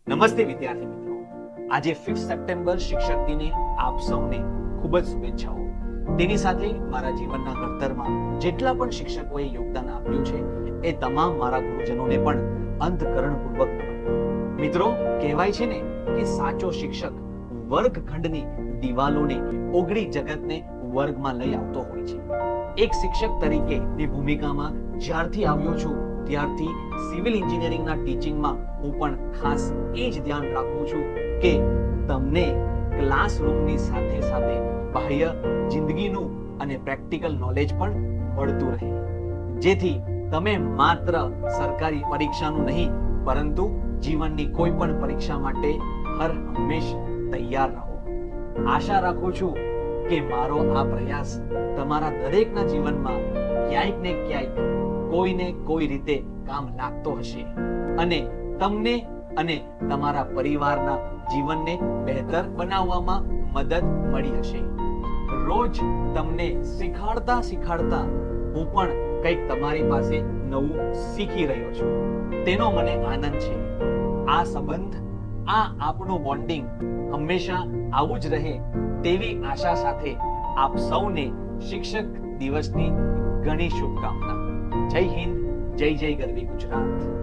નમસ્તે વિદ્યાર્થી મિત્રો, આજે 5 સપ્ટેમ્બર શિક્ષક દિને આપ સૌને ખૂબ જ શુભેચ્છાઓ. તેની સાથે મારા જીવનના ઘડતરમાં જેટલા પણ શિક્ષકોએ યોગદાન આપ્યું છે એ તમામ મારા ગુરુજનોને પણ અંતઃકરણપૂર્વક નમન. મિત્રો, કહેવાય છે ને કે સાચો શિક્ષક વર્ગખંડની દિવાલોને ઓગળી જગતને વર્ગમાં લઈ આવતો હોય છે. એક શિક્ષક તરીકેની ભૂમિકામાં જ્યારથી આવ્યો છું ત્યારથી સિવિલ એન્જિનિયરિંગના ટીચિંગમાં હું પણ ખાસ એ જ ધ્યાન રાખું છું કે તમને ક્લાસરૂમની સાથે સાથે બાહ્ય જિંદગીનું અને પ્રેક્ટિકલ નોલેજ પણ મળતું રહે, જેથી તમે માત્ર સરકારી પરીક્ષાનું નહીં પરંતુ જીવનની કોઈ પણ પરીક્ષા માટે હર હંમેશ તૈયાર રહો. આશા રાખું છું કે મારો આ પ્રયાસ તમારા દરેકના જીવનમાં ક્યાંક ને ક્યાંક કોઈને કોઈ રીતે કામ લાગતો હશે અને તમને અને તમારા પરિવારના જીવનને બહેતર બનાવવામાં મદદ મળી હશે. રોજ તમને શીખાડતા હું પણ કંઈક તમારી પાસે નવું શીખી રહ્યો છું. તેનો મને આનંદ છે. આ સંબંધ, આ આપણું બોન્ડિંગ હંમેશા આવું જ રહે તેવી આશા સાથે આપ સૌને શિક્ષક દિવસની ઘણી શુભકામના. જય હિન્દ, જય જય ગરવી ગુજરાત.